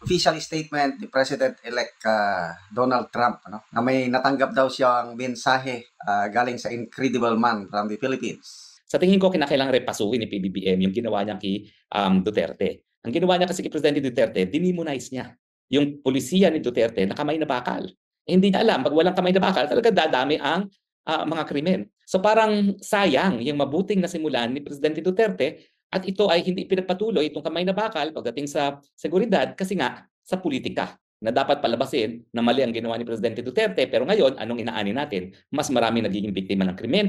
official statement ni President-elect Donald Trump na may natanggap daw siyang mensahe galing sa Incredible Man from the Philippines. Sa tingin ko, kinakailangan repasuhin ni PBBM yung ginawa niya kay Duterte. Ang ginawa niya kasi kay Presidente Duterte, dinimonize niya yung pulisiya ni Duterte na kamay na bakal. Hindi niya alam, pag walang kamay na bakal, talaga dadami ang mga krimen. So parang sayang yung mabuting nasimulan ni Presidente Duterte at ito ay hindi pinagpatuloy itong kamay na bakal pagdating sa seguridad kasi nga sa politika na dapat palabasin na mali ang ginawa ni Presidente Duterte pero ngayon anong inaani natin? Mas marami nagiging biktima ng krimen.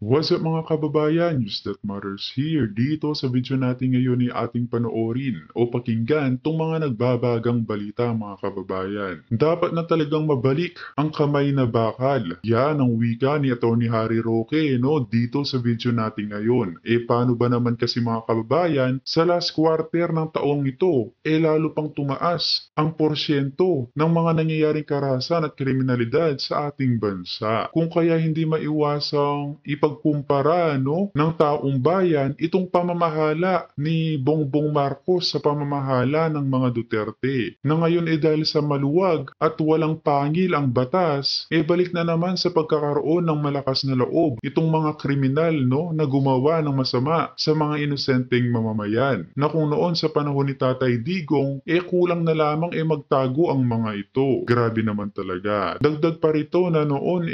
What's up mga kababayan? News That Matters here. Dito sa video natin ngayon ay ating panoorin o pakinggan itong mga nagbabagang balita mga kababayan. Dapat na talagang mabalik ang kamay na bakal. Yan ang wika ni Atty. Harry Roque dito sa video natin ngayon. Paano ba naman kasi mga kababayan, sa last quarter ng taong ito, lalo pang tumaas ang porsyento ng mga nangyayaring karahasan at kriminalidad sa ating bansa. Kung kaya hindi maiwasang ipagkumpara ng taong bayan itong pamamahala ni Bongbong Marcos sa pamamahala ng mga Duterte. Na ngayon dahil sa maluwag at walang pangil ang batas, balik na naman sa pagkakaroon ng malakas na loob itong mga kriminal na gumawa ng masama sa mga inosenteng mamamayan. Na kung noon sa panahon ni Tatay Digong, kulang na lamang magtago ang mga ito. Grabe naman talaga. Dagdag pa rito na noon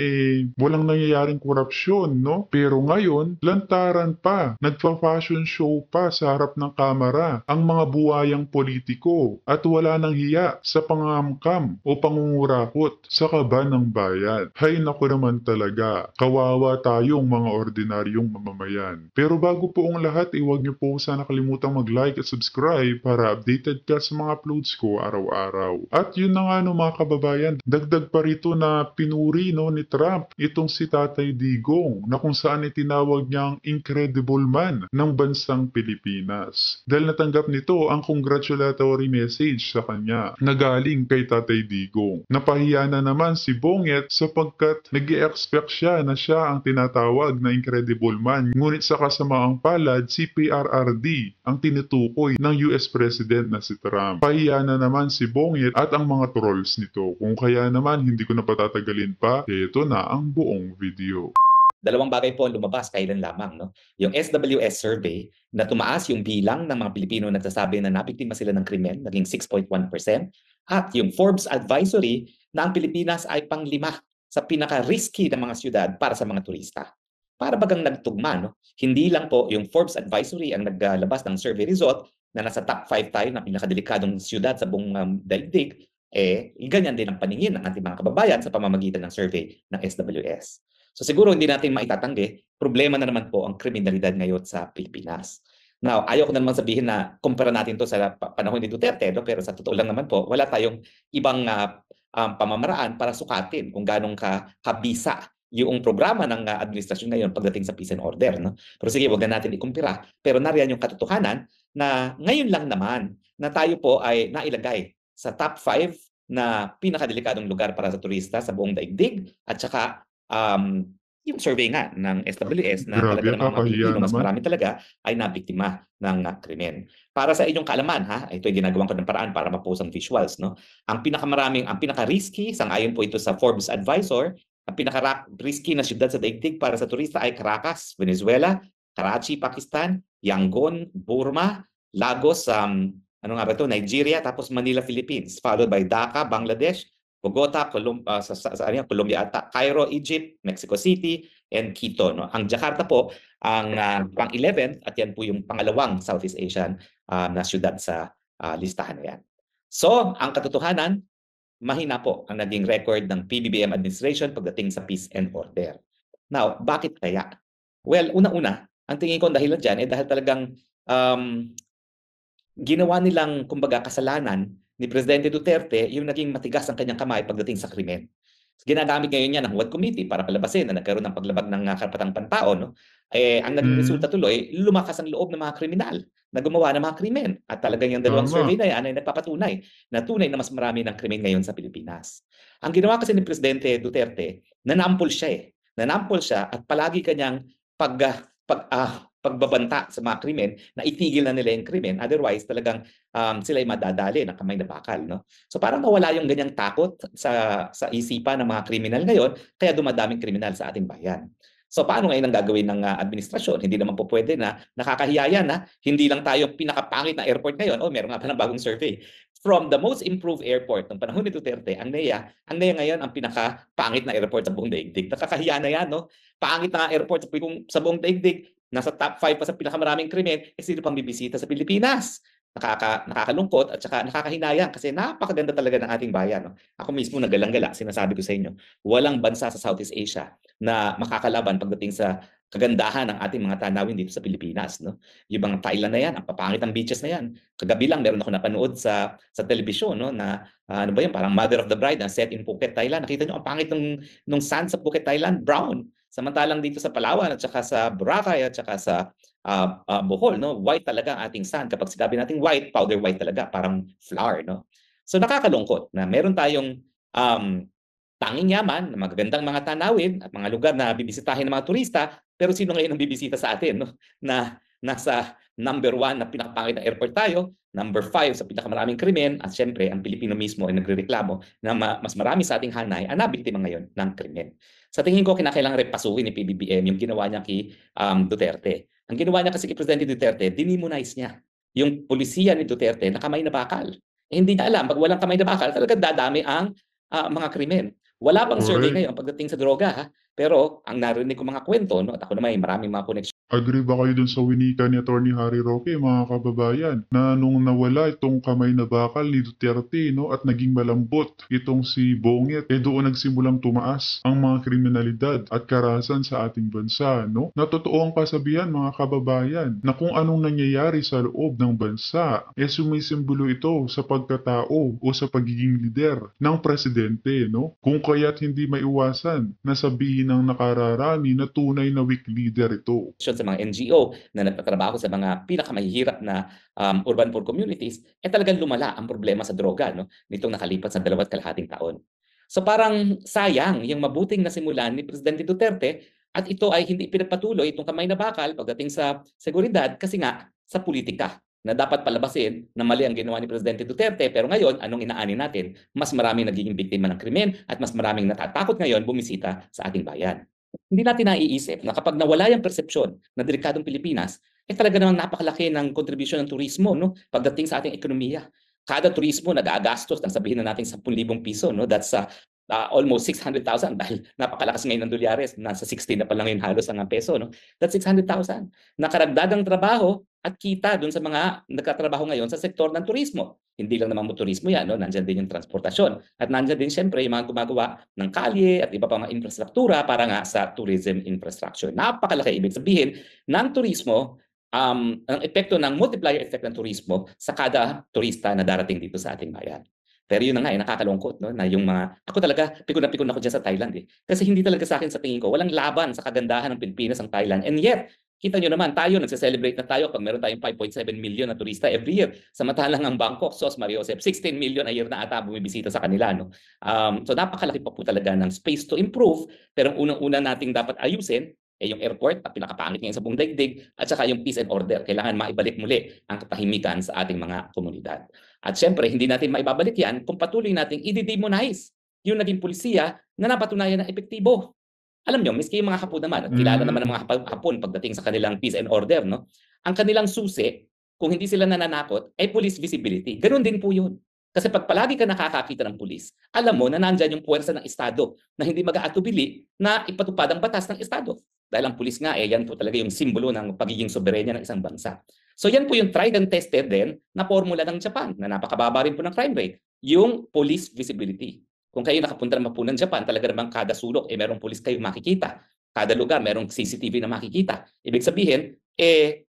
walang nangyayaring korupsyon, pero ngayon, lantaran pa, nagpa-fashion show pa sa harap ng kamera ang mga buwayang politiko at wala nang hiya sa pangamkam o pangungurakot sa kaban ng bayan. Hay naku naman talaga, kawawa tayong mga ordinaryong mamamayan. Pero bago po ang lahat, huwag niyo po sana kalimutang mag-like at subscribe para updated ka sa mga uploads ko araw-araw. At yun na nga mga kababayan, dagdag pa rito na pinuri ni Trump itong si Tatay Digong na kung saan itinawag niyang Incredible Man ng bansang Pilipinas. Dahil natanggap nito ang congratulatory message sa kanya na galing kay Tatay Digong. Napahiya na naman si Bonget sapagkat nag-i-expect siya na siya ang tinatawag na Incredible Man. Ngunit sa kasamaang palad, si PRRD ang tinutukoy ng US President na si Trump. Pahiya na naman si Bonget at ang mga trolls nito. Kung kaya naman hindi ko na patatagalin pa, ito na ang buong video. Dalawang bagay po ang lumabas kailan lamang. Yung SWS survey na tumaas yung bilang ng mga Pilipino nagsasabi na nabiktima sila ng krimen, naging 6.1%. At yung Forbes advisory na ang Pilipinas ay pang-5 sa pinaka-risky na mga syudad para sa mga turista. Para bagang nagtugma, hindi lang po yung Forbes advisory ang naglabas ng survey result na nasa top 5 tayo na pinakadelikadong syudad sa buong daigdig, ganyan din ang paningin ng ating mga kababayan sa pamamagitan ng survey ng SWS. So siguro hindi natin maitatanggi, problema na naman po ang kriminalidad ngayon sa Pilipinas. Now, ayaw ko na naman sabihin na kumpara natin to sa panahon ni Duterte, pero sa totoo lang naman po, wala tayong ibang pamamaraan para sukatin kung ganong kabisa yung programa ng administrasyon ngayon pagdating sa peace and order. Pero sige, wag na natin ikumpira. Pero nariyan yung katotohanan na ngayon lang naman na tayo po ay nailagay sa top 5 na pinakadelikadong lugar para sa turista sa buong daigdig at saka yung survey nga ng SWS na talaga ng mga Pilipino, mas marami talaga ay nabiktima ng krimen. Para sa inyong kaalaman, ito ay ginagawa ko ng paraan para ma-post ang visuals. Ang pinaka-risky, sangayon po ito sa Forbes Advisor, ang pinaka-risky na syudad sa daigdig para sa turista ay Caracas, Venezuela, Karachi, Pakistan, Yangon, Burma, Lagos, Nigeria, tapos Manila, Philippines, followed by Dhaka, Bangladesh, Bogota, Colombia ata, Cairo, Egypt, Mexico City, and Quito. Ang Jakarta po ang pang-11 at yan po yung pangalawang Southeast Asian na syudad sa listahan na yan. So, ang katotohanan, mahina po ang naging record ng PBBM administration pagdating sa peace and order. Now, bakit kaya? Well, una-una, ang tingin ko dahilan dyan dahil talagang ginawa nilang kumbaga kasalanan ni Presidente Duterte yung naging matigas ang kanyang kamay pagdating sa krimen. Ginagamit ngayon niya ng Huwad Committee para palabasin na nagkaroon ng paglabag ng karapatang pantao. Ang naging resulta tuloy, lumakas ang loob ng mga kriminal na gumawa ng mga krimen. At talagang yung dalawang survey na yan ay nagpapatunay na tunay na mas marami ng krimen ngayon sa Pilipinas. Ang ginawa kasi ni Presidente Duterte, nanampol siya. Nanampol siya at palagi kanyang pagbabanta sa mga krimen na itigil na nila yung krimen. Otherwise, talagang sila ay madadali ng kamay na bakal. No? So parang nawala yung ganyang takot sa isipan ng mga kriminal ngayon, kaya dumadaming kriminal sa ating bayan. So paano ngayon ang gagawin ng administrasyon? Hindi naman po pwede na nakakahiya yan na hindi lang tayo pinakapangit na airport ngayon. Oh, meron nga pa ng bagong survey. From the most improved airport ng panahon ni Duterte, ang NEA ngayon ang pinakapangit na airport sa buong daigdig. Nakakahiya na yan, no? Pangit na airport sa buong daigdig, nasa top 5 pa sa pinakamaraming krimen, sino pang bibisita sa Pilipinas? Nakakalungkot at saka nakakahinayang kasi napakaganda talaga ng ating bayan. No? Ako mismo nagalang-gala, sinasabi ko sa inyo, walang bansa sa Southeast Asia na makakalaban pagdating sa kagandahan ng ating mga tanawin dito sa Pilipinas. No? Yung mga Thailand na yan, ang papangit ng beaches na yan. Kagabi lang meron ako napanood sa telebisyon, no, na ano ba yan, parang Mother of the Bride na set in Phuket, Thailand. Nakita nyo, ang pangit nung sand sa Phuket, Thailand, brown. Samantalang dito sa Palawan at saka sa Boracay at saka sa Bohol, no, white talaga ang ating sand. Kapag sinabi natin white, powder white talaga, parang flour. No? So nakakalungkot na meron tayong tanging yaman, na magagandang mga tanawin at mga lugar na bibisitahin ng mga turista, pero sino ngayon ang bibisita sa atin? No? Na nasa number 1 na pinakapangit na airport tayo, number 5 sa pinakamaraming krimen, at syempre ang Pilipino mismo ay nagrereklamo na mas marami sa ating hanay ang nabiktima ngayon ng krimen. Sa tingin ko, kinakailangan repasuhin ni PBBM yung ginawa niya kay Duterte. Ang ginawa niya kasi kay Presidente Duterte, demonize niya yung polisiya ni Duterte na kamay na bakal. Hindi niya alam, pag walang kamay na bakal, talagang dadami ang mga krimen. Wala pang survey ngayon pagdating sa droga, ha? Pero ang narinig ko mga kwento, no, at ako naman ay maraming mga connection. Agree ba kayo dun sa winika ni Atty. Harry Roque, mga kababayan, na nung nawala itong kamay na bakal ni Duterte, no, at naging malambot itong si Bonget, doon nagsimulang tumaas ang mga kriminalidad at karahasan sa ating bansa, no? Na totoo ang kasabihan, mga kababayan, na kung anong nangyayari sa loob ng bansa, sumisimbolo ito sa pagkatao o sa pagiging lider ng presidente, no? Kung kaya't hindi maiwasan na sabihin ng nakararami na tunay na weak leader ito. Sa mga NGO na nagtatrabaho sa mga pinakamahihirap na urban poor communities, talagang lumala ang problema sa droga, no, nitong nakalipas na 2.5 taon. So parang sayang yung mabuting nasimulan ni Presidente Duterte at ito ay hindi pinagpatuloy itong kamay na bakal pagdating sa seguridad kasi nga sa politika na dapat palabasin na mali ang ginawa ni Presidente Duterte, pero ngayon, anong inaani natin? Mas maraming nagiging biktima ng krimen at mas maraming natatakot ngayon bumisita sa ating bayan. Hindi natin naiisip na kapag nawala yung persepsyon na delikadong Pilipinas, talaga namang napakalaki ng kontribusyon ng turismo, no, pagdating sa ating ekonomiya. Kada turismo nag-aagastos, sabihin na natin 10,000 piso, no, that's almost 600,000 dahil napakalakas ngayon ng dolyares, nasa 16 na pa lang yung halos ang peso, no? That's 600,000. Nakaragdagang trabaho at kita doon sa mga nagtatrabaho ngayon sa sektor ng turismo. Hindi lang naman motorismo yan, no? Nandiyan din yung transportasyon. At nandiyan din siyempre yung mga gumagawa ng kalye at iba pa mga infrastruktura para nga sa tourism infrastructure. Napakalaki ibig sabihin ng turismo, ang epekto ng multiplier effect ng turismo sa kada turista na darating dito sa ating bayan. Pero yun na nga, nakakalungkot, no? Na yung mga, ako talaga, pikon na pikon ako dyan sa Thailand. Kasi hindi talaga sa akin sa tingin ko, walang laban sa kagandahan ng Pilipinas ang Thailand. And yet, kita nyo naman, tayo, nagse-celebrate na tayo pag meron tayong 5.7 million na turista every year. Samantalang ang Bangkok, Sos, Maria Josep, 16 million a year na ata bumibisita sa kanila. No? So napakalaki pa po talaga ng space to improve. Pero unang-una nating dapat ayusin, yung airport, at pinakapangit ngayon sa buong daigdig, at saka yung peace and order. Kailangan maibalik muli ang katahimikan sa ating mga komunidad. At syempre, hindi natin maibabalik yan kung patuloy nating i-demonize yung naging pulisiya na napatunayan na epektibo. Alam nyo, miski yung mga Hapon naman, at kilala naman ng mga Hapon pagdating sa kanilang peace and order, no? Ang kanilang susi, kung hindi sila nananakot, ay police visibility. Ganun din po yun. Kasi pag palagi ka nakakakita ng pulis, alam mo na nandyan yung puwersa ng Estado na hindi mag-aatubili na ipatupad ang batas ng Estado. Dahil ang pulis nga, yan po talaga yung simbolo ng pagiging soberenya ng isang bansa. So yan po yung tried and tested din na formula ng Japan na napakababa rin po ng crime rate, yung police visibility. Kung kayo nakapunta naman po ng Japan, talaga naman kada sulok, merong pulis kayo makikita. Kada lugar, merong CCTV na makikita. Ibig sabihin,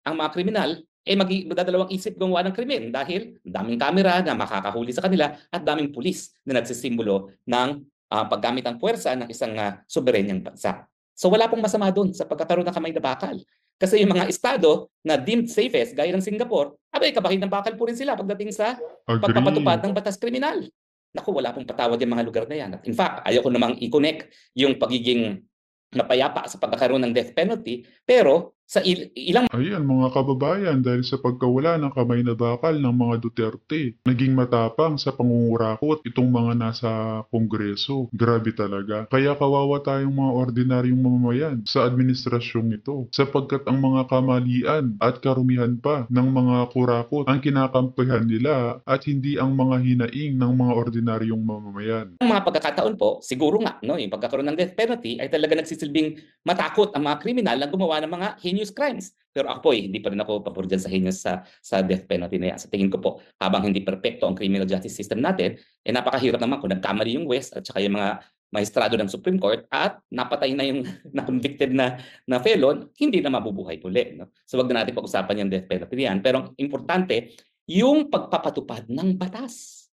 ang mga kriminal, magdadalawang isip gumawa ng krimen dahil daming kamera na makakahuli sa kanila at daming pulis na nagsisimbolo ng paggamit ng puwersa ng isang soberenyang bansa. So wala pong masama doon sa pagkakaroon ng kamay na bakal. Kasi yung mga estado na deemed safest, gaya ng Singapore, kabahid ng bakal po rin sila pagdating sa pagpapatupad ng batas kriminal. Naku, wala pong patawad yung mga lugar na yan. In fact, ayoko namang i-connect yung pagiging napayapa sa pagkakaroon ng death penalty, pero Sa ilang Ayan mga kababayan, dahil sa pagkawala ng kamay na bakal ng mga Duterte, naging matapang sa pangungurakot itong mga nasa Kongreso. Grabe talaga. Kaya kawawa tayong mga ordinaryong mamamayan sa administrasyong ito, sapagkat ang mga kamalian at karumihan pa ng mga kurakot ang kinakampihan nila at hindi ang mga hinaing ng mga ordinaryong mamamayan. mga pagkakataon po, siguro nga, no, yung pagkakaroon ng death penalty ay talaga nagsisilbing matakot ang mga kriminal na gumawa ng mga heinous crimes. Pero ako po, hindi pa rin ako pabor dyan sa heinous sa death penalty na yan. Sa tingin ko po, habang hindi perpekto ang criminal justice system natin, napakahirap naman kung nagkamali yung West at saka yung mga maestrado ng Supreme Court at napatay na yung na-convicted na felon, hindi na mabubuhay uli. No? So wag na natin pag-usapan yung death penalty yan. Pero importante, yung pagpapatupad ng batas.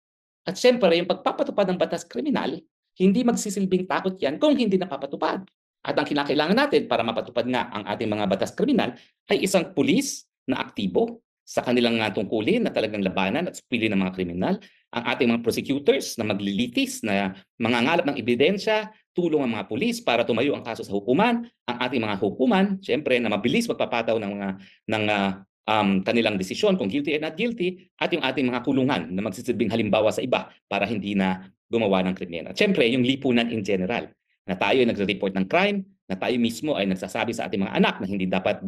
At syempre, yung pagpapatupad ng batas kriminal, hindi magsisilbing takot yan kung hindi napapatupad. At ang kinakailangan natin para mapatupad nga ang ating mga batas kriminal ay isang pulis na aktibo sa kanilang tungkulin na talagang labanan at supili ng mga kriminal, ang ating mga prosecutors na maglilitis, na mangangalap ng ebidensya, tulong ang mga pulis para tumayo ang kaso sa hukuman, ang ating mga hukuman, syempre na mabilis magpapataw ng kanilang desisyon kung guilty or not guilty, at yung ating mga kulungan na magsisilbing halimbawa sa iba para hindi na gumawa ng krimen. At syempre, yung lipunan in general, na tayo ay nagre-report ng crime, na tayo mismo ay nagsasabi sa ating mga anak na hindi dapat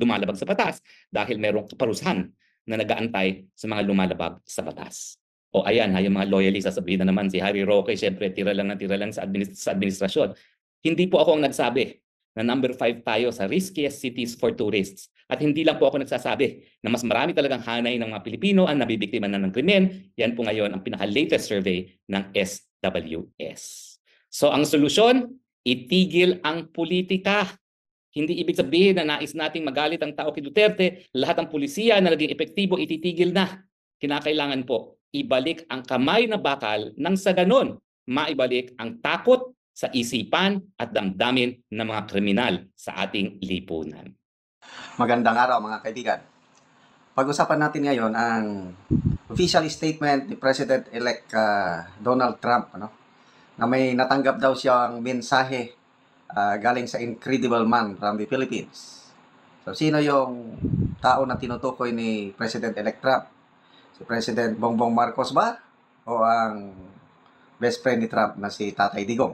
lumalabag sa batas dahil merong kaparusahan na nag-aantay sa mga lumalabag sa batas. O ayan, yung mga loyalists, sasabihin na naman si Harry Roque, syempre tira lang sa administrasyon. Hindi po ako ang nagsabi na number 5 tayo sa riskiest cities for tourists. At hindi lang po ako nagsasabi na mas marami talagang hanay ng mga Pilipino ang nabibiktima na ng krimen. Yan po ngayon ang pinaka-latest survey ng SWS. So ang solusyon, itigil ang politika. Hindi ibig sabihin na nais nating magalit ang tao kay Duterte, lahat ng pulisiya na naging epektibo ititigil na. Kinakailangan po, ibalik ang kamay na bakal nang sa ganon, maibalik ang takot sa isipan at damdamin ng mga kriminal sa ating lipunan. Magandang araw mga kaibigan. Pag-usapan natin ngayon ang official statement ni President-elect Donald Trump, na may natanggap daw siyang mensahe galing sa incredible man from the Philippines. So sino yung tao na tinutukoy ni President-elect Trump? Si President Bongbong Marcos ba? O ang best friend ni Trump na si Tatay Digong?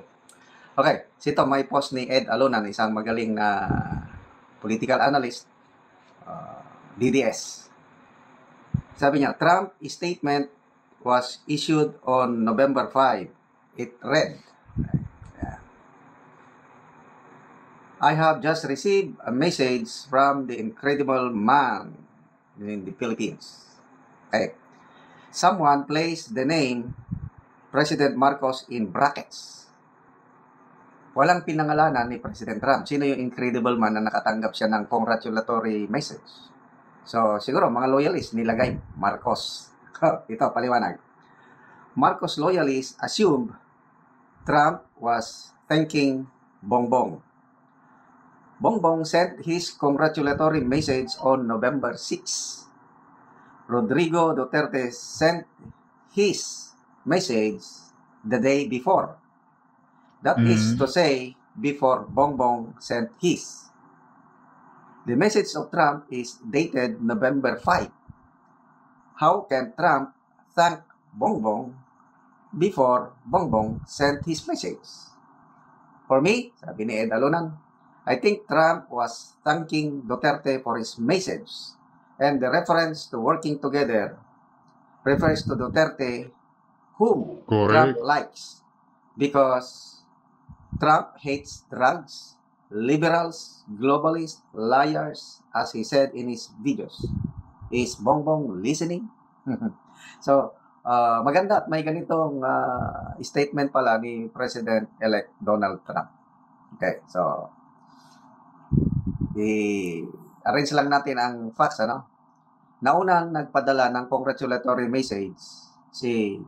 Okay, sito may post ni Ed Alonan, isang magaling na political analyst, DDS. Sabi niya, Trump statement was issued on November 5. It read, I have just received a message from the incredible man in the Philippines. Okay. Someone placed the name President Marcos in brackets. Walang pinangalanan ni President Trump. Sino yung incredible man na nakatanggap siya ng congratulatory message? So, siguro, mga loyalists nilagay Marcos. Ito, paliwanag. Marcos loyalists assumed Trump was thanking Bongbong. Bongbong sent his congratulatory message on November 6. Rodrigo Duterte sent his message the day before. That is to say, before Bongbong sent his. The message of Trump is dated November 5. How can Trump thank Bongbong before Bongbong sent his message? For me, sabi ni Ed Alonan, I think Trump was thanking Duterte for his message, and the reference to working together refers to Duterte, whom Trump likes, because Trump hates drugs, liberals, globalists, liars, as he said in his videos. Is Bongbong listening? So, maganda at may ganitong statement pala ni President-elect Donald Trump. Okay, so, i-arrange lang natin ang facts, Naunang nagpadala ng congratulatory message si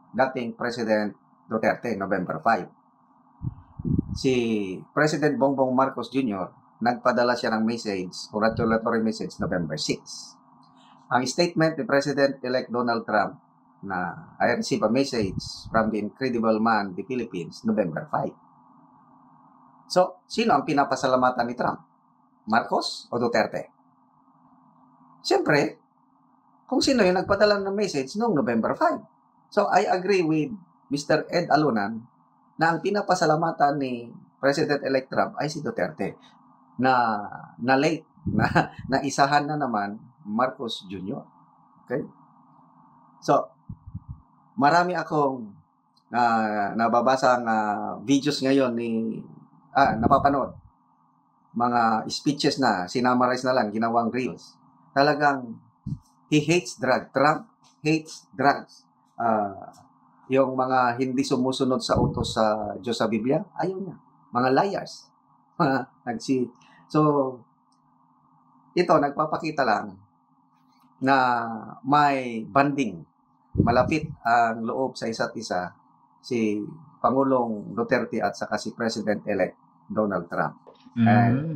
dating President Duterte, November 5. Si President Bongbong Marcos Jr., nagpadala siya ng message, congratulatory message, November 6. Ang statement ni President-elect Donald Trump na I received a message from the incredible man, the Philippines, November 5. So, sino ang pinapasalamatan ni Trump? Marcos o Duterte? Siyempre, kung sino yung nagpadala ng message noong November 5. So, I agree with Mr. Ed Alunan na ang pinapasalamatan ni President-elect Trump ay si Duterte na late, na isahan na naman Marcos Jr. Okay? So, marami akong nababasang videos ngayon napapanood. Mga speeches na, sinamarize na lang, ginawang reels. Talagang, he hates drugs. Trump hates drugs. Yung mga hindi sumusunod sa utos sa Diyos sa Biblia, ayaw niya. Mga liars. So, ito, nagpapakita lang na may banding. Malapit ang loob sa isa't isa si Pangulong Duterte at saka si President-elect Donald Trump. And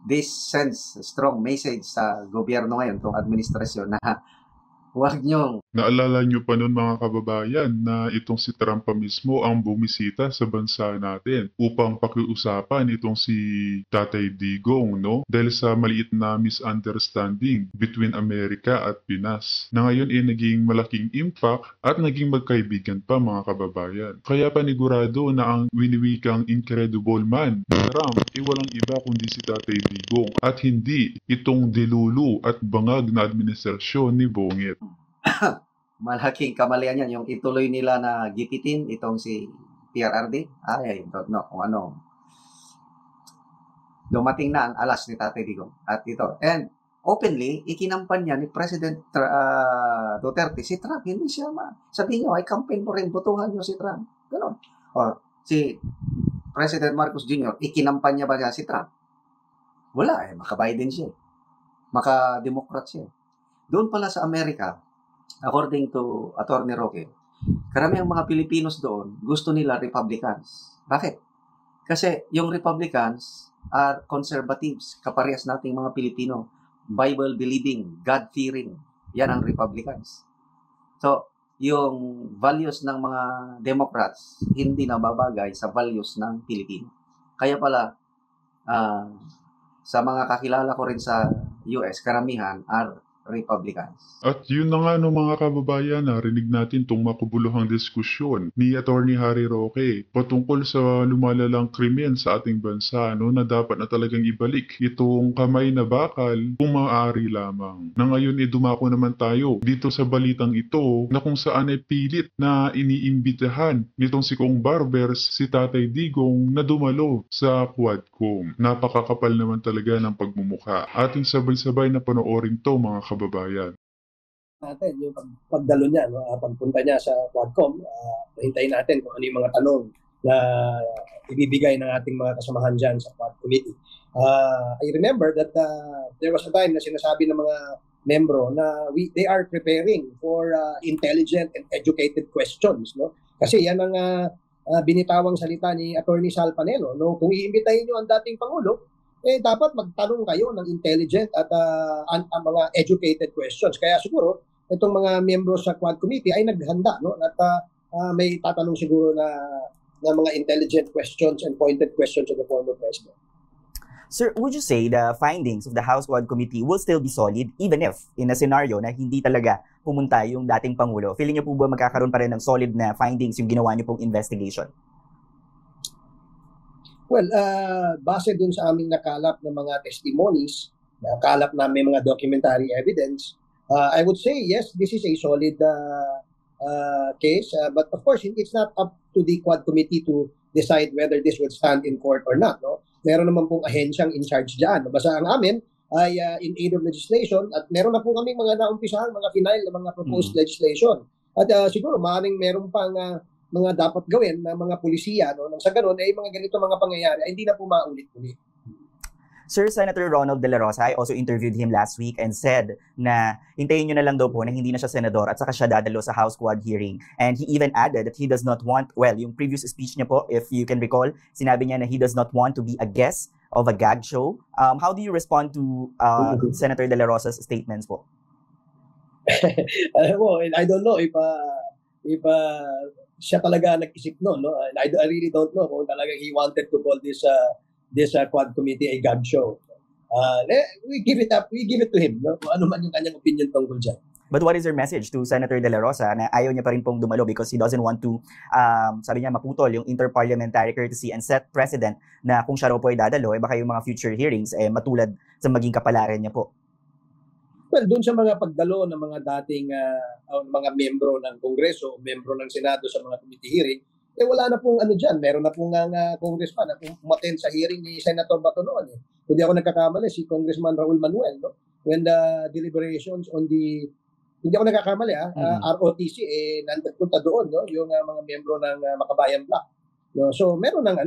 this sends a strong message sa gobyerno ngayon, itong administrasyon, na huwag niyong... Naalala niyo pa noon mga kababayan na itong si Trump pa mismo ang bumisita sa bansa natin upang pakiusapan itong si Tatay Digong, no? Dahil sa maliit na misunderstanding between Amerika at Pinas na ngayon ay naging malaking impact at naging magkaibigan pa mga kababayan. Kaya panigurado na ang winiwikang incredible man ni Trump ay walang iba kundi si Tatay Digong at hindi itong dilulu at bangag na administrasyon ni Bongit. Malaking kamalian yan, yung ituloy nila na gipitin itong si PRRD. I don't know kung ano. Dumating na ang alas ni Tatay Digong. At ito, and openly, ikinampan niya ni President Duterte si Trump. Hindi siya sabihin niyo, ay campaign mo rin, butuhan niyo si Trump. Ganon. O, si President Marcos Jr., ikinampan niya ba niya si Trump? Wala eh, maka-Biden siya. Maka-Democrat siya. Doon pala sa Amerika, according to Attorney Roque, karamihang mga Pilipinos doon, gusto nila Republicans. Bakit? Kasi yung Republicans are conservatives, kaparehas nating mga Pilipino, Bible-believing, God-fearing. Yan ang Republicans. So, yung values ng mga Democrats, hindi nababagay sa values ng Pilipino. Kaya pala, sa mga kakilala ko rin sa US, karamihan are Republicans. At yun na nga no mga kababayan, narinig natin itong makabuluhang diskusyon ni Attorney Harry Roque patungkol sa lumalalang krimen sa ating bansa no, na dapat na talagang ibalik itong kamay na bakal kung maaari lamang. Na ngayon dumako naman tayo dito sa balitang ito na kung saan ay pilit na iniimbitahan nitong si Kong Barbers si Tatay Digong na dumalo sa Quadcom. Napakakapal naman talaga ng pagmumukha. Ating sabay-sabay na panoorin to mga kababayan. Natin yung pagdalo niya, no? Pagpunta niya sa Quadcom, hintayin natin kung ano yung mga tanong na ibibigay ng ating mga kasamahan dyan sa Quad Committee. I remember that there was a time na sinasabi ng mga membro na they are preparing for intelligent and educated questions, no? Kasi yan ang binitawang salita ni Attorney Sal Panelo, no? Kung iimbitahin niyo ang dating Pangulo, dapat magtanong kayo ng intelligent at mga educated questions. Kaya siguro, itong mga miyembro sa Quad Committee ay naghanda, no? At may tatanong siguro na mga intelligent questions and pointed questions of the former president. Sir, would you say the findings of the House Quad Committee will still be solid even if in a scenario na hindi talaga pumunta yung dating Pangulo? Feeling niyo po ba magkakaroon pa rin ng solid na findings yung ginawa niyo pong investigation? Well, base dun sa aming nakalap ng mga testimonies, nakalap namin mga documentary evidence, I would say, yes, this is a solid case. But of course, it's not up to the Quad Committee to decide whether this will stand in court or not. No? Meron naman pong ahensyang in charge dyan. Basta ang amin ay in aid of legislation at meron na po kaming mga naumpisahang, mga final na mga proposed legislation. At siguro maaaring meron pang mga dapat gawin ng mga pulisiya, no? Nang sa ganun, mga ganito mga pangyayari ay hindi na po maulit-ulit. Sir, Senator Ronald De La Rosa, I also interviewed him last week and said na hintayin nyo na lang daw po na hindi na siya senador at saka siya dadalo sa House Quad hearing. And he even added that he does not want, well, yung previous speech niya po, if you can recall, sinabi niya na he does not want to be a guest of a gag show. How do you respond to Senator De La Rosa's statements po? Well, I don't know if siya talaga nag-isip no? I really don't know kung talaga he wanted to call this Quad Committee a gag show. We give it to him, no? Kung ano man yung kanyang opinion tungkol dyan. But what is your message to Senator De La Rosa na ayaw niya pa rin pong dumalo because he doesn't want to, sabi niya, maputol yung interparliamentary courtesy and set precedent na kung siya raw po ay dadalo, baka yung mga future hearings matulad sa maging kapalaran niya po? Well, doon sa mga pagdalo ng mga dating mga membro ng Kongreso, membro ng Senado sa mga committee hearing, wala na pong ano dyan. Meron na pong congressman na umattend sa hearing ni Senator Bato noon. Kung di ako nagkakamali, si Congressman Raul Manuel, no? When the deliberations on the, hindi ako nagkakamali, ROTC, nandpunta doon, no? Yung mga membro ng Makabayan Bloc. No? So, meron ng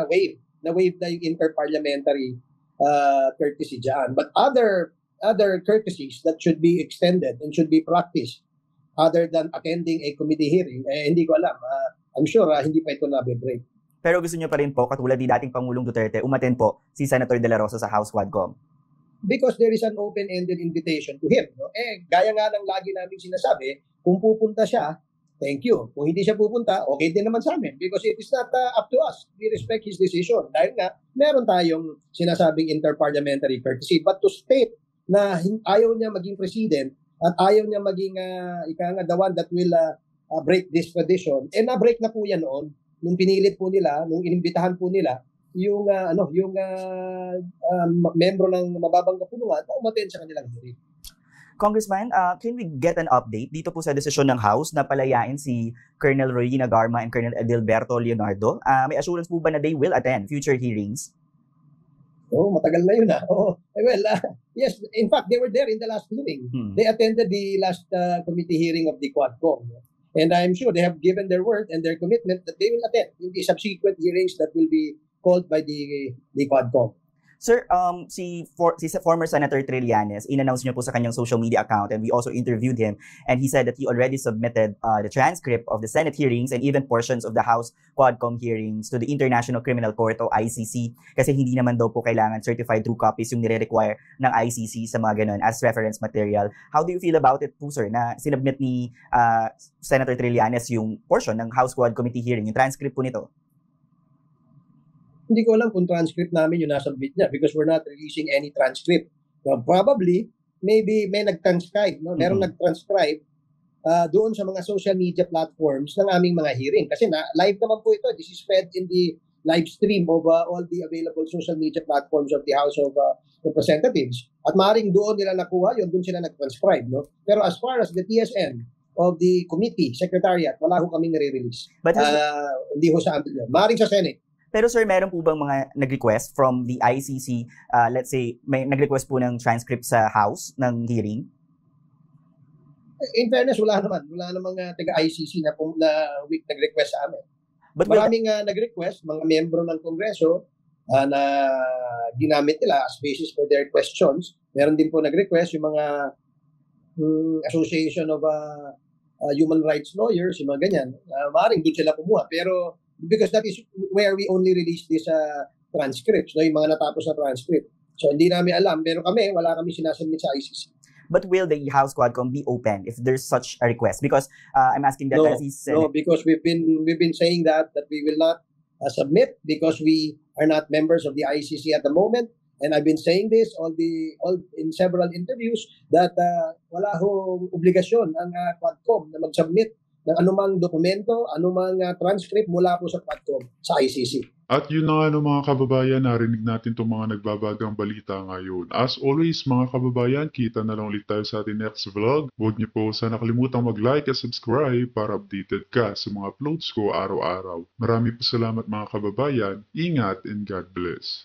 wave na yung interparliamentary courtesy dyan. But other courtesies that should be extended and should be practiced other than attending a committee hearing, hindi ko alam. I'm sure hindi pa ito na-break. Pero gusto niyo pa rin po, katulad ni dating Pangulong Duterte, umattend po si Senator De La Rosa sa House Quadcom? Because there is an open-ended invitation to him. No? Gaya nga ng lagi namin sinasabi, kung pupunta siya, thank you. Kung hindi siya pupunta, okay din naman sa amin. Because it is not up to us. We respect his decision. Dahil nga, meron tayong sinasabing interparliamentary courtesy. But to state na ayaw niya maging president at ayaw niya maging the one that will break this tradition, na-break na po yan noon nung pinilit po nila, nung inimbitahan po nila yung membro ng mababang kapulungan na umattend sa kanilang hearing. Congressman, can we get an update dito po sa desisyon ng House na palayain si Colonel Royina Garma and Colonel Edilberto Leonardo? May assurance po ba na they will attend future hearings? Matagal na yun. Yes, in fact, they were there in the last hearing. They attended the last committee hearing of the Quadcom. And I'm sure they have given their word and their commitment that they will attend in the subsequent hearings that will be called by the Quadcom. Sir, si former Senator Trillanes, in-announce niyo po sa kanyang social media account and we also interviewed him and he said that he already submitted the transcript of the Senate hearings and even portions of the House Quadcom hearings to the International Criminal Court o ICC kasi hindi naman daw po kailangan certified true copies yung nire-require ng ICC sa mga ganun as reference material. How do you feel about it po, sir, na sinubmit ni Senator Trillanes yung portion ng House Quad Committee hearing, yung transcript po nito? Hindi ko alam kung transcript namin yung nasubmit niya because we're not releasing any transcript. Probably, maybe may nag-transcribe. No? Merong nag-transcribe doon sa mga social media platforms ng aming mga hearing. Kasi live naman po ito. This is fed in the live stream of all the available social media platforms of the House of Representatives. At maaaring doon nila nakuha yun, doon sila nag-transcribe. No? Pero as far as the TSN of the committee, secretariat, wala ho kaming nare-release. Hindi ho sa amin yan. Maaaring sa Senate. Pero sir, meron po bang mga nag-request from the ICC, let's say, may nag-request po ng transcript sa House ng hearing? In fairness, wala naman. Wala namang taga-ICC na nag-request sa amin. But maraming nag-request, mga membro ng Kongreso na ginamit nila as basis for their questions. Meron din po nag-request yung mga Association of Human Rights Lawyers, yung mga ganyan. Maaaring doon sila kumuha. Pero because that is where we only release these transcripts, no? Yung mga natapos na transcript. So, hindi namin alam. Pero wala kami sinasubmit sa ICC. But will the House Quadcom be open if there's such a request? Because I'm asking that as he said. No, because we've been saying that we will not submit because we are not members of the ICC at the moment. And I've been saying this all in several interviews that wala ho obligasyon ang Quadcom na mag-submit ng anumang dokumento, anumang transcript mula po sa Quadcom sa ICC. At yun na nga mga kababayan, narinig natin itong mga nagbabagang balita ngayon. As always mga kababayan, kita na lang ulit tayo sa ating next vlog. Huwag niyo po sana kalimutang mag-like at subscribe para updated ka sa mga uploads ko araw-araw. Marami po salamat mga kababayan, ingat and God bless.